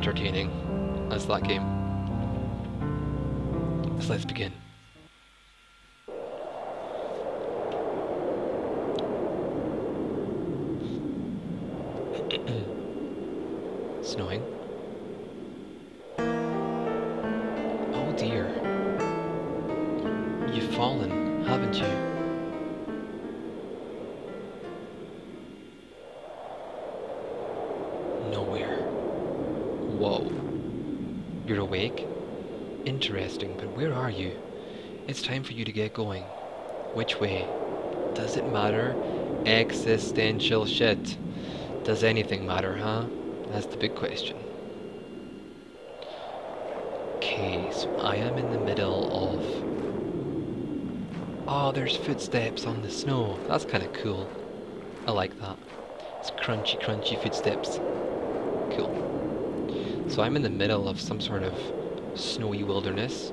entertaining as that game. So let's begin. Snowing. Oh dear. You've fallen, haven't you? Nowhere. Whoa. You're awake? Interesting, but where are you? It's time for you to get going. Which way? Does it matter? Existential shit. Does anything matter, huh? That's the big question. Okay, so I am in the middle of... Oh, there's footsteps on the snow. That's kind of cool. I like that. It's crunchy, crunchy footsteps. Cool. So I'm in the middle of some sort of snowy wilderness.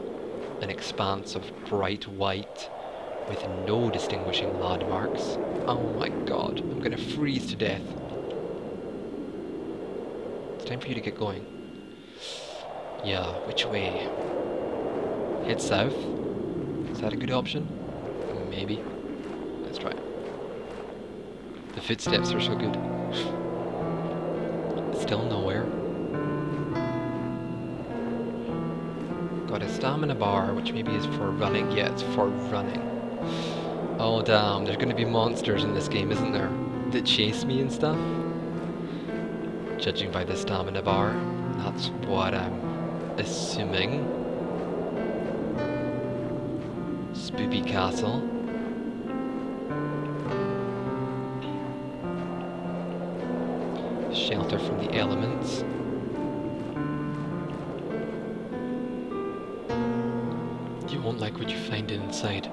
An expanse of bright white with no distinguishing landmarks. Oh my god, I'm gonna freeze to death. It's time for you to get going. Yeah, which way? Head south? Is that a good option? Maybe. Let's try it. The footsteps are so good. Still nowhere. Got a stamina bar, which maybe is for running. Yeah, it's for running. Oh damn, there's gonna be monsters in this game, isn't there? That chase me and stuff? Judging by the stamina bar, that's what I'm assuming. Spoopy castle. Shelter from the elements. You won't like what you find inside.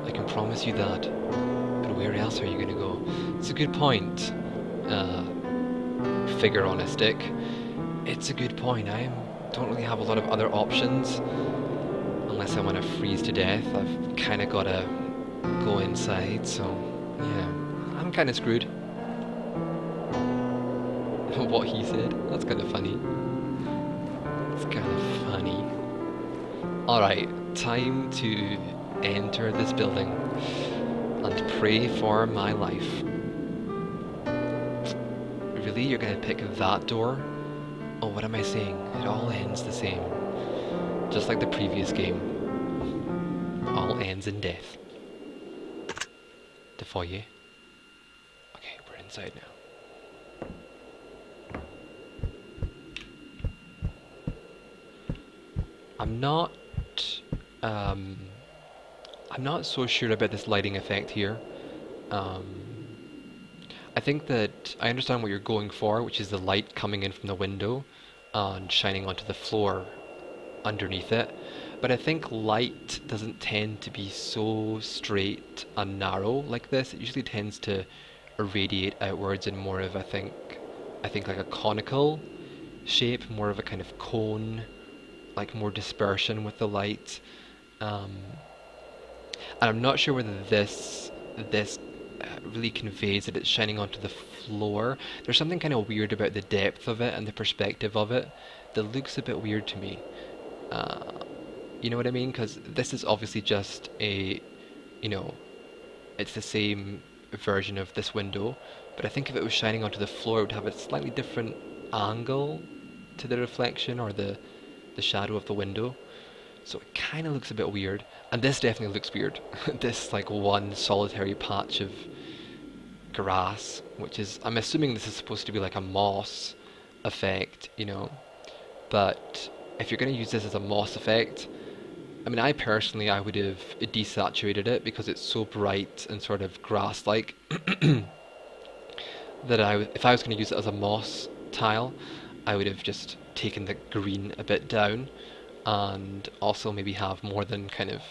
I can promise you that. But where else are you gonna go? It's a good point. Figure on a stick. It's a good point. I don't really have a lot of other options. Unless I want to freeze to death. I've kind of got to go inside, so yeah. I'm kind of screwed. What he said. That's kind of funny. It's kind of funny. Alright, time to enter this building and pray for my life. Really? You're gonna pick that door? Oh, what am I saying? It all ends the same. Just like the previous game. All ends in death. The foyer. Okay, we're inside now. I'm not so sure about this lighting effect here. I think that I understand what you're going for, which is the light coming in from the window and shining onto the floor underneath it. But I think light doesn't tend to be so straight and narrow like this. It usually tends to irradiate outwards in more of, I think like a conical shape, more of a kind of cone, like more dispersion with the light. And I'm not sure whether this really conveys that it's shining onto the floor. There's something kind of weird about the depth of it and the perspective of it that looks a bit weird to me. You know what I mean? Because this is obviously just a, you know, it's the same version of this window, but I think if it was shining onto the floor, it would have a slightly different angle to the reflection or the shadow of the window. So it kind of looks a bit weird, and this definitely looks weird. This like one solitary patch of grass, which is, I'm assuming this is supposed to be like a moss effect, you know, but if you're going to use this as a moss effect, I mean, I would have desaturated it because it's so bright and sort of grass-like that if I was going to use it as a moss tile, I would have just taken the green a bit down and also maybe have more than kind of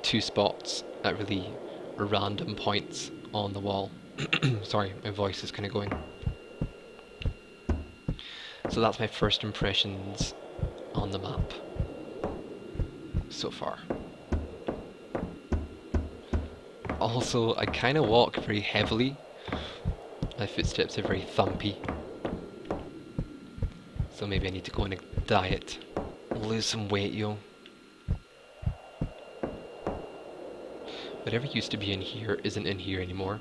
2 spots at really random points on the wall. Sorry, my voice is kind of going. So that's my first impressions on the map so far. Also, I kind of walk very heavily. My footsteps are very thumpy. So So maybe I need to go on a diet. Lose some weight, yo. Whatever used to be in here isn't in here anymore.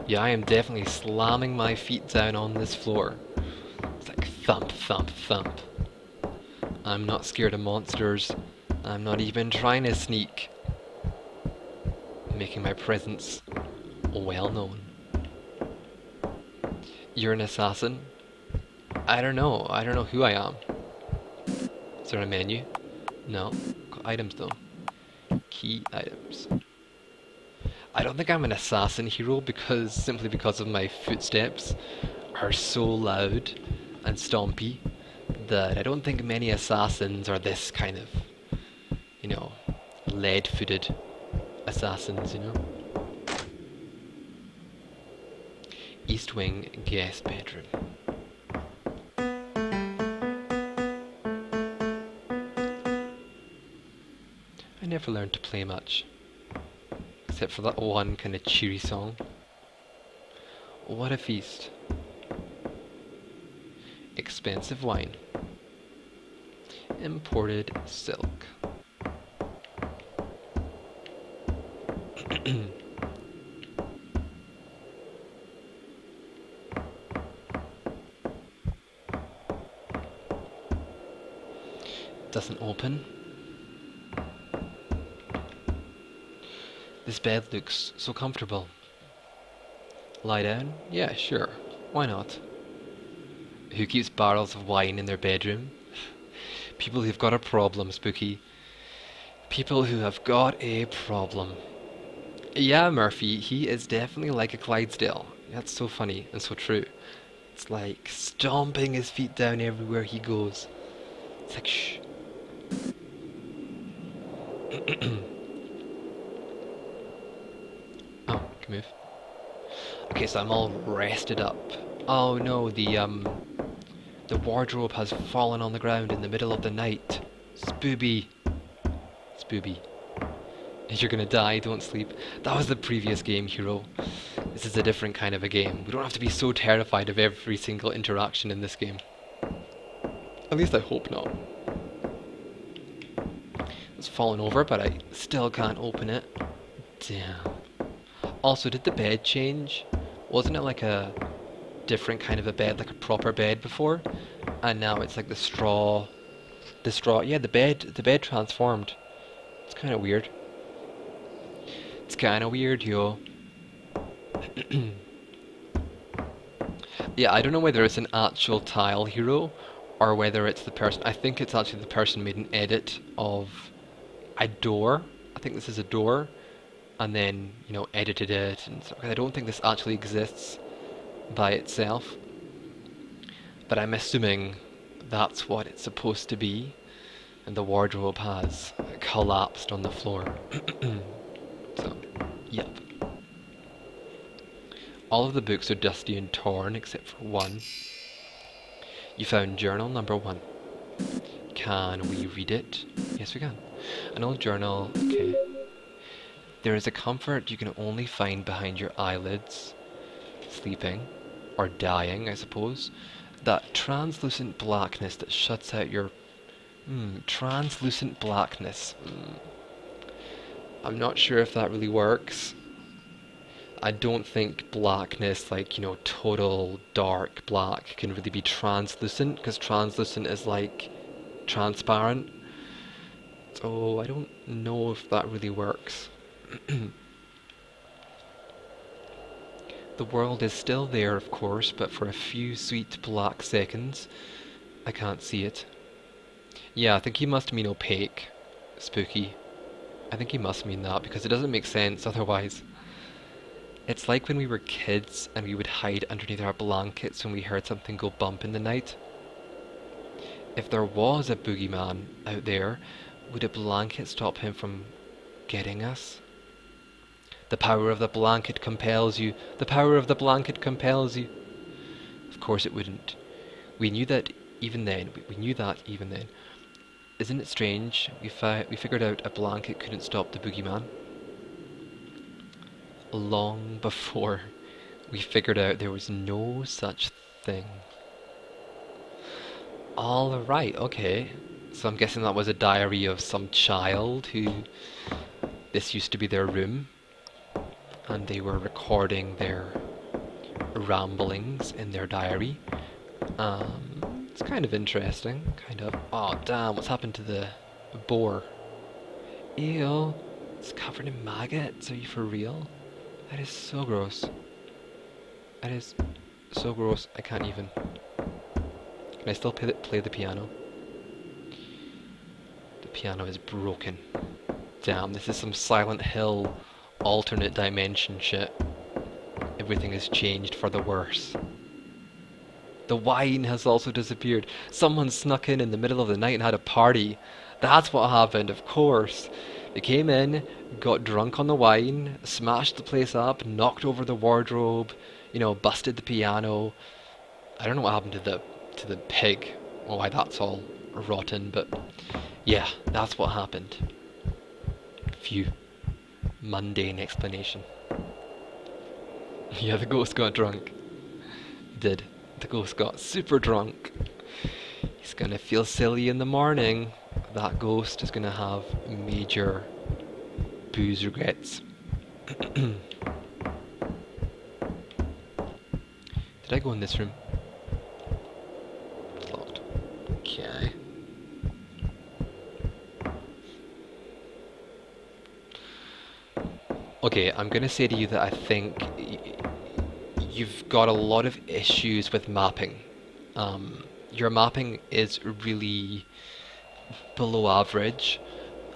Yeah, I am definitely slamming my feet down on this floor. It's like thump, thump, thump. I'm not scared of monsters. I'm not even trying to sneak. Making my presence well known. You're an assassin? I don't know. I don't know who I am. Is there a menu? No. Got items though. Key items. I don't think I'm an assassin hero simply because of my footsteps are so loud and stompy that I don't think many assassins are this kind of, you know, lead-footed assassins, you know. East Wing guest bedroom. I never learned to play much, except for that one kind of cheery song. What a feast. Expensive wine. Imported silk. Doesn't open. This bed looks so comfortable. Lie down? Yeah, sure. Why not? Who keeps barrels of wine in their bedroom? People who've got a problem, Spooky. People who have got a problem. Yeah, Murphy, he is definitely like a Clydesdale. That's so funny and so true. It's like stomping his feet down everywhere he goes. It's like, shh. Oh, can move. Okay, so I'm all rested up. Oh no, the wardrobe has fallen on the ground in the middle of the night. Spooby. Spooby. You're gonna die, don't sleep. That was the previous game, Hero. This is a different kind of a game. We don't have to be so terrified of every single interaction in this game. At least I hope not. It's fallen over, but I still can't open it. Damn. Also, did the bed change? Wasn't it like a different kind of a bed, like a proper bed before? And now it's like the straw, yeah, the bed transformed. It's kind of weird. It's kind of weird, yo. Yeah, I don't know whether it's an actual tile hero or whether it's the person. I think it's actually the person made an edit of a door. I think this is a door, and then, you know, edited it. And so, I don't think this actually exists by itself, but I'm assuming that's what it's supposed to be, and the wardrobe has collapsed on the floor. So, yep. All of the books are dusty and torn except for one. You found journal number 1. Can we read it? Yes, we can. An old journal, okay. There is a comfort you can only find behind your eyelids. Sleeping, or dying, I suppose. That translucent blackness that shuts out your... translucent blackness. I'm not sure if that really works. I don't think blackness, like, you know, total dark black can really be translucent, because translucent is like transparent. So I don't know if that really works. The world is still there, of course, but for a few sweet black seconds, I can't see it. Yeah, I think he must mean opaque, Spooky. I think he must mean that, because it doesn't make sense otherwise. It's like when we were kids and we would hide underneath our blankets when we heard something go bump in the night. If there was a boogeyman out there, would a blanket stop him from getting us? The power of the blanket compels you. The power of the blanket compels you. Of course it wouldn't. We knew that even then. We knew that even then. Isn't it strange? We figured out a blanket couldn't stop the boogeyman long before We figured out there was no such thing. All right, okay. So I'm guessing that was a diary of some child who this used to be their room, and they were recording their ramblings in their diary. It's kind of interesting, kind of. Oh damn, what's happened to the boar? Ew, it's covered in maggots. Are you for real? That is so gross. That is so gross. I can't even. Can I still play the piano? The piano is broken. Damn, this is some Silent Hill alternate dimension shit. Everything has changed for the worse. The wine has also disappeared. Someone snuck in the middle of the night and had a party. That's what happened, of course. They came in, got drunk on the wine, smashed the place up, knocked over the wardrobe, you know, busted the piano. I don't know what happened to the pig, or why that's all rotten, but yeah, that's what happened. Phew. Mundane explanation. Yeah, the ghost got drunk. Did. The ghost got super drunk. He's gonna feel silly in the morning. That ghost is gonna have major booze regrets. Did I go in this room? It's locked. Okay. Okay, I'm gonna say to you that I think you've got a lot of issues with mapping. Your mapping is really below average.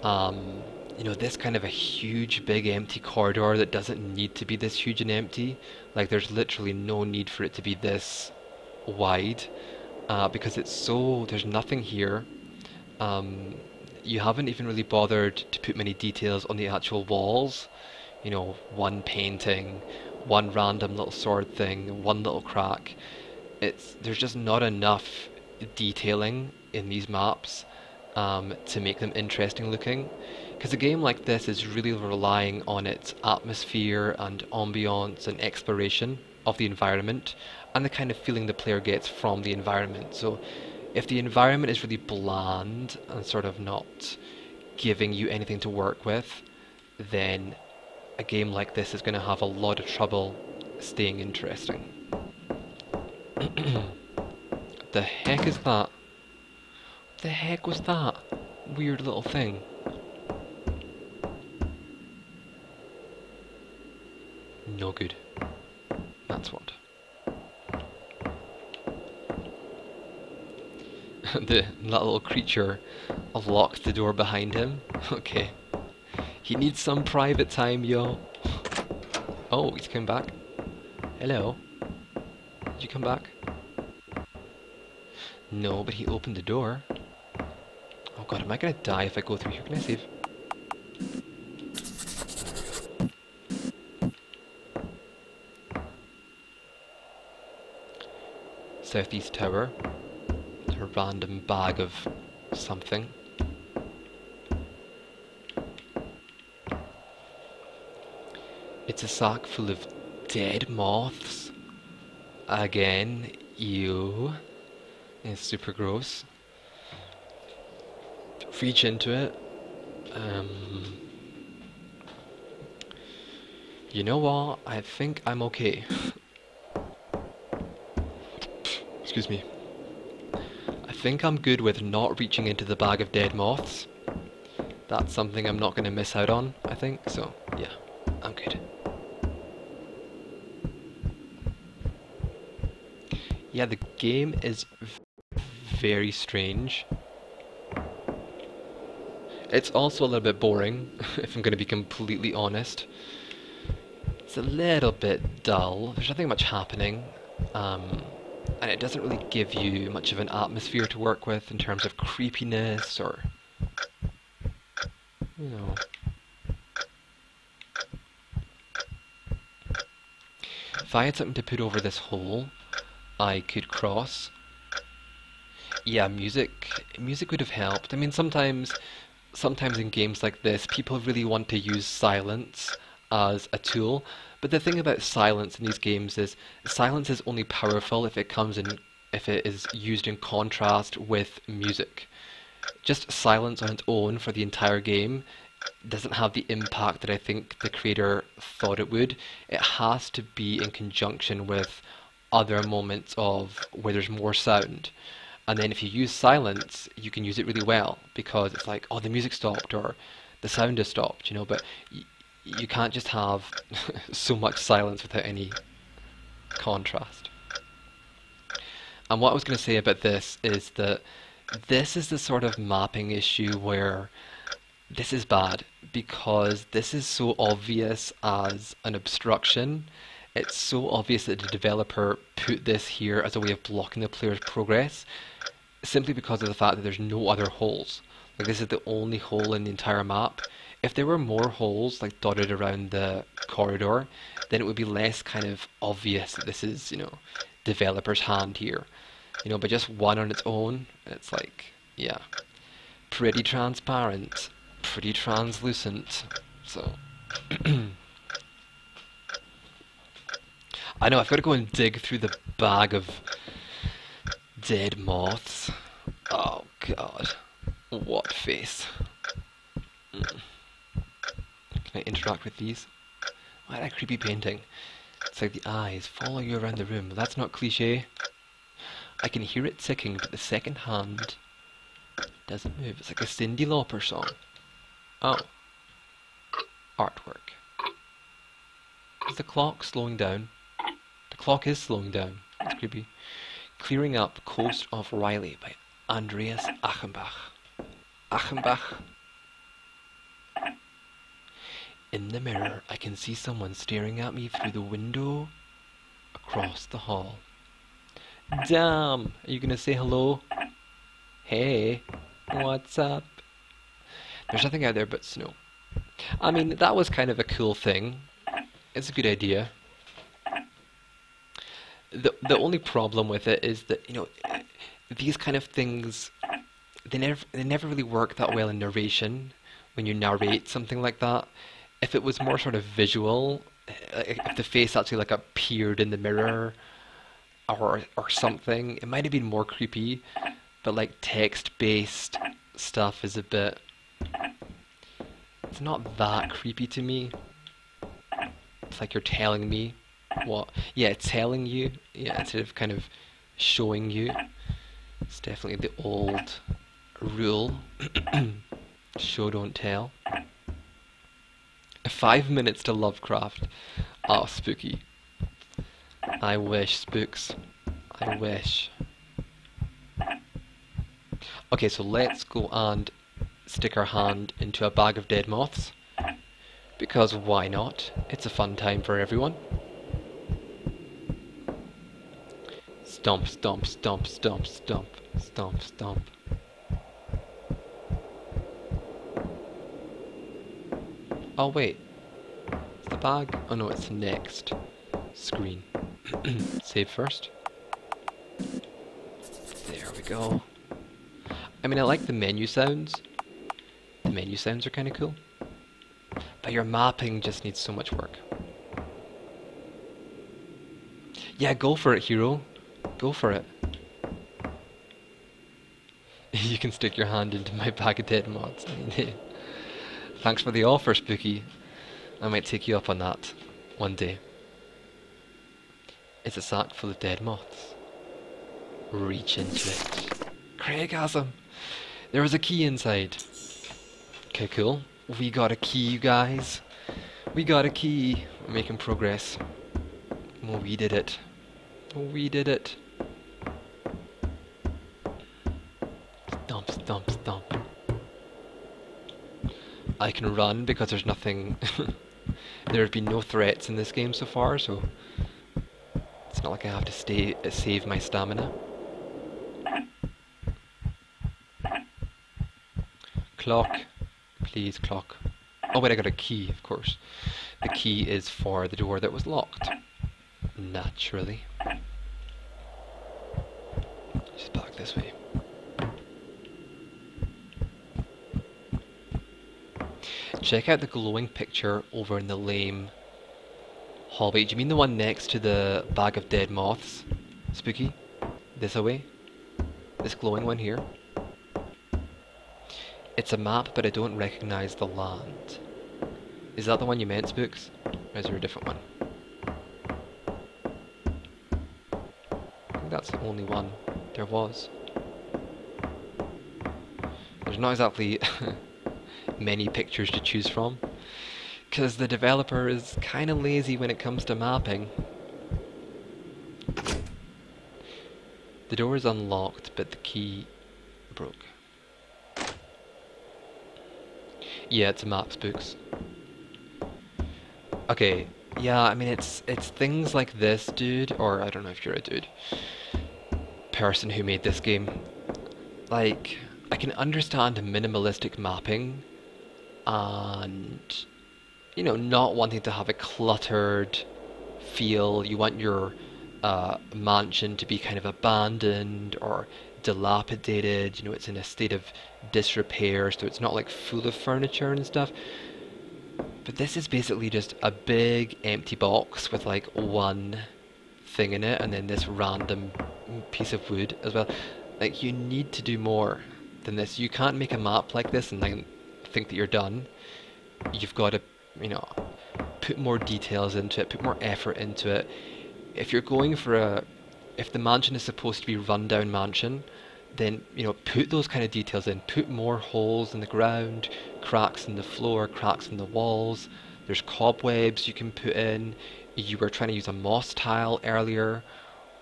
You know, this kind of a huge, big, empty corridor that doesn't need to be this huge and empty. Like, there's literally no need for it to be this wide, because it's so, there's nothing here. You haven't even really bothered to put many details on the actual walls. You know, one painting, one random little sword thing, one little crack. There's just not enough detailing in these maps to make them interesting looking. Because a game like this is really relying on its atmosphere and ambience and exploration of the environment and the kind of feeling the player gets from the environment. So if the environment is really bland and sort of not giving you anything to work with, then a game like this is going to have a lot of trouble staying interesting. The heck is that? What the heck was that? Weird little thing. No good. That's what. That little creature locked the door behind him. Okay. He needs some private time, yo. Oh, he's come back. Hello. Did you come back? No, but he opened the door. Oh god, am I gonna die if I go through here? Can I save? Southeast Tower. A random bag of something. It's a sack full of dead moths. Again, ew. It's super gross. Reach into it. You know what? I think I'm okay. Excuse me. I think I'm good with not reaching into the bag of dead moths. That's something I'm not going to miss out on, I think. So, yeah, I'm good. Yeah, the game is very strange. It's also a little bit boring, if I'm going to be completely honest. It's a little bit dull. There's nothing much happening. And it doesn't really give you much of an atmosphere to work with in terms of creepiness or, you know. If I had something to put over this hole, I could cross. Yeah, music would have helped. I mean, sometimes in games like this, people really want to use silence as a tool. But the thing about silence in these games is silence is only powerful if it is used in contrast with music. Just silence on its own for the entire game doesn't have the impact that I think the creator thought it would. It has to be in conjunction with other moments of where there's more sound. And then if you use silence, you can use it really well because it's like, oh, the music stopped or the sound has stopped, but you can't just have so much silence without any contrast. And what I was going to say about this is that this is the sort of mapping issue where this is bad because this is so obvious as an obstruction. It's so obvious that the developer put this here as a way of blocking the player's progress simply because of the fact that there's no other holes. Like this is the only hole in the entire map. If there were more holes like dotted around the corridor, then it would be less kind of obvious that this is, developer's hand here. But just one on its own, it's like, yeah, pretty transparent, pretty translucent. So I know I've got to go and dig through the bag of dead moths. Oh god, what face. Can I interact with these? Why that creepy painting? It's like the eyes follow you around the room. That's not cliche. I can hear it ticking, but the second hand doesn't move. It's like a Cyndi Lauper song. Oh. Artwork. Is the clock slowing down? The clock is slowing down. It's creepy. Clearing Up Coast of Riley by Andreas Achenbach. Achenbach. In the mirror, I can see someone staring at me through the window across the hall. Damn! Are you gonna say hello? Hey, what's up? There's nothing out there but snow. I mean, that was kind of a cool thing. It's a good idea. The only problem with it is that, these kind of things, they never really work that well in narration when you narrate something like that. If it was more sort of visual, if the face actually like appeared in the mirror or something, it might have been more creepy. But like text-based stuff is a bit, it's not that creepy to me. It's like you're telling me what, yeah, telling you, yeah, instead of kind of showing you. It's definitely the old rule. Show, don't tell. 5 minutes to Lovecraft. Oh, spooky. I wish, spooks. I wish. Okay, so let's go and stick our hand into a bag of dead moths. Because why not? It's a fun time for everyone. Stomp, stomp, stomp, stomp, stomp, stomp, stomp. Oh wait, it's the bag? Oh no, it's the next screen. Save first. There we go. I mean, I like the menu sounds. The menu sounds are kind of cool. But your mapping just needs so much work. Yeah, go for it, hero. Go for it. You can stick your hand into my bag of dead moths. Thanks for the offer, Spooky. I might take you up on that one day. It's a sack full of dead moths. Reach into it. Craigasm! There was a key inside. Okay, cool. We got a key, you guys. We got a key. We're making progress. Oh, we did it. Oh, we did it. Stomp, stomp, stomp. I can run because there's nothing... there have been no threats in this game so far, so... it's not like I have to save my stamina. Clock. Please, clock. Oh wait, I got a key, of course. The key is for the door that was locked. Naturally. Just back this way. check out the glowing picture over in the lame hallway. Do you mean the one next to the bag of dead moths? Spooky? This away? This glowing one here? It's a map, but I don't recognize the land. Is that the one you meant, Spooks? Or is there a different one? I think that's the only one there was. There's not exactly many pictures to choose from, because the developer is kind of lazy when it comes to mapping. The door is unlocked, but the key broke. Yeah, it's a map, Spooks. Okay, yeah, I mean it's things like this, dude, or I don't know if you're a dude, person who made this game. Like, I can understand minimalistic mapping and, you know, not wanting to have a cluttered feel. You want your mansion to be kind of abandoned or dilapidated, you know, it's in a state of disrepair, so it's not like full of furniture and stuff. But this is basically just a big empty box with like one thing in it and then this random piece of wood as well. Like, you need to do more than this. You can't make a map like this and then think that you're done. You've got to, you know, put more details into it, put more effort into it. If you're going for if the mansion is supposed to be a rundown mansion, then, you know, put those kind of details in. Put more holes in the ground, cracks in the floor, cracks in the walls. There's cobwebs you can put in. You were trying to use a moss tile earlier.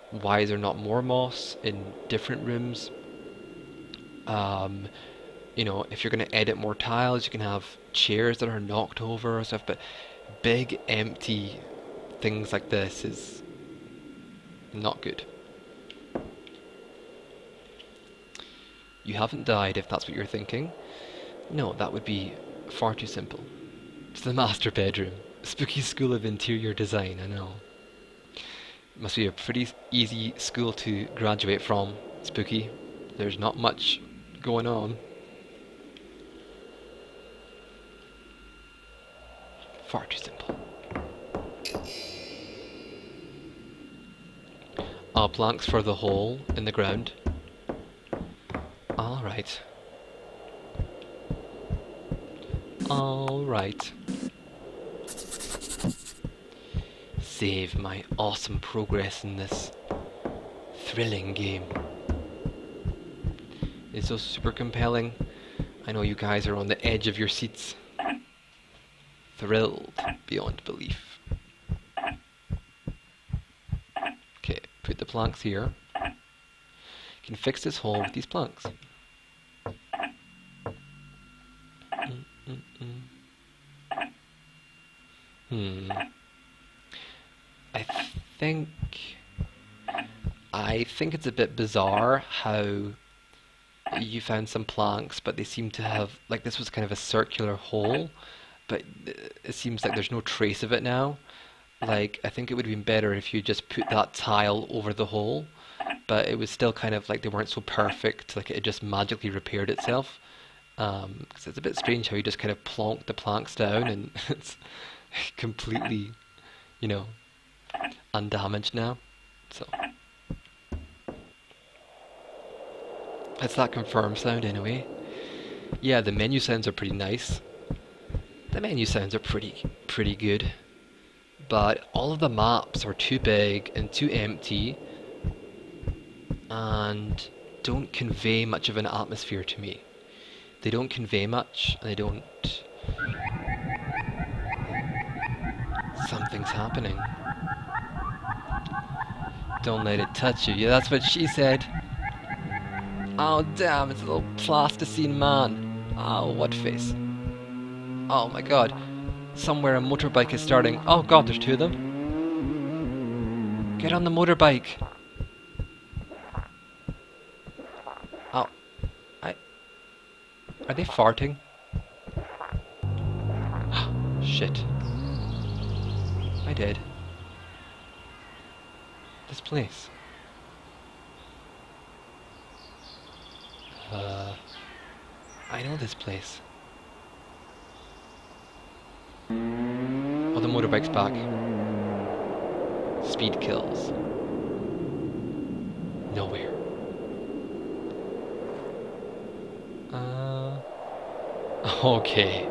Why is there not more moss in different rooms? You know, if you're going to edit more tiles, you can have chairs that are knocked over or stuff, but big empty things like this is not good. You haven't died, if that's what you're thinking. No, that would be far too simple. It's the master bedroom. Spooky School of Interior Design, I know. Must be a pretty easy school to graduate from, Spooky. There's not much going on. Far too simple. Planks for the hole in the ground. Alright. Alright. Save my awesome progress in this thrilling game. It's so super compelling. I know you guys are on the edge of your seats. Thrilled beyond belief. Okay, put the planks here. You can fix this hole with these planks. I think it's a bit bizarre how you found some planks, but they seem to have, like, this was kind of a circular hole, but it seems like there's no trace of it now. Like, I think it would have been better if you just put that tile over the hole, but it was still kind of like they weren't so perfect, like it just magically repaired itself. Because it's a bit strange how you just kind of plonk the planks down and it's completely, you know, undamaged now. So it's that confirm sound anyway. Yeah, the menu sounds are pretty nice. The menu sounds are pretty good. But all of the maps are too big and too empty and don't convey much of an atmosphere to me. They don't convey much, and they don't... Something's happening. Don't let it touch you. Yeah, that's what she said. Oh damn, it's a little plasticine man. Oh, what face. Oh my god. Somewhere a motorbike is starting. Oh god, there's two of them. Get on the motorbike. Oh. Are they farting? Shit. I did. This place. I know this place. Oh, the motorbike's back. Speed kills. Nowhere. Uh, okay.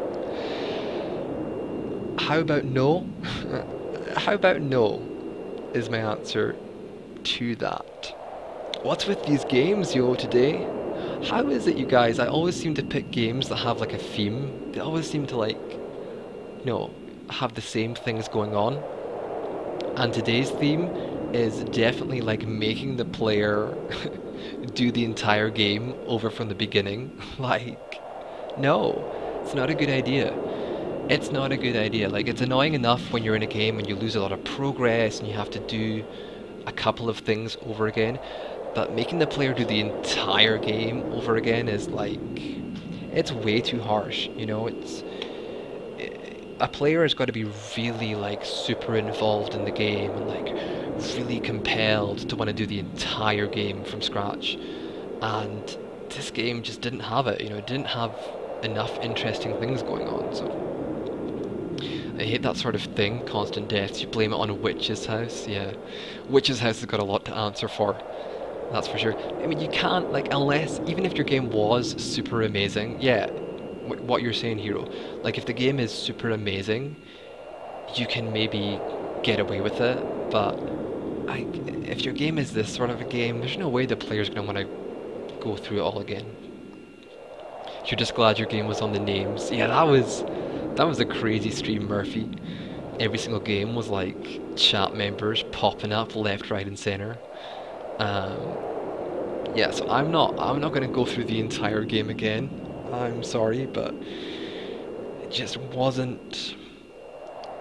How about no? How about no? Is my answer to that. What's with these games, yo, today? How is it, you guys? I always seem to pick games that have like a theme. They always seem to like, have the same things going on. And today's theme is definitely like making the player do the entire game over from the beginning. Like, no, it's not a good idea. It's not a good idea. Like, it's annoying enough when you're in a game and you lose a lot of progress and you have to do a couple of things over again. But making the player do the entire game over again is like, it's way too harsh, a player has got to be really like super involved in the game and like really compelled to want to do the entire game from scratch. And this game just didn't have it, it didn't have enough interesting things going on. So I hate that sort of thing, constant deaths. You blame it on Witch's house. Yeah, Witch's house has got a lot to answer for. That's for sure. I mean, you can't, like, unless, even if your game was super amazing, yeah, what you're saying, Hero, like, if the game is super amazing, you can maybe get away with it, but if your game is this sort of a game, there's no way the player's going to want to go through it all again. You're just glad your game was on the names. Yeah, that was a crazy stream, Murphy. Every single game was like chat members popping up left, right, and center. Um, yeah, so I'm not gonna go through the entire game again. I'm sorry, but it just wasn't.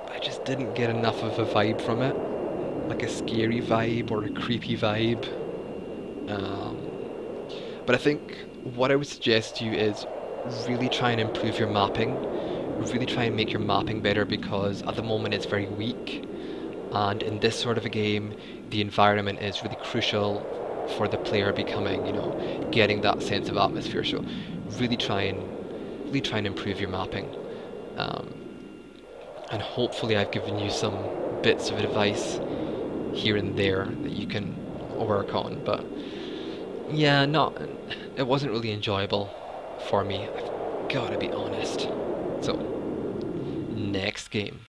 I just didn't get enough of a vibe from it, like a scary vibe or a creepy vibe. Um, but I think what I would suggest to you is really try and improve your mapping. Really try and make your mapping better because at the moment it's very weak. And in this sort of a game, the environment is really crucial for the player becoming, getting that sense of atmosphere. So really try and improve your mapping. Um, and hopefully I've given you some bits of advice here and there that you can work on. But yeah, it wasn't really enjoyable for me. I've gotta be honest. So, next game.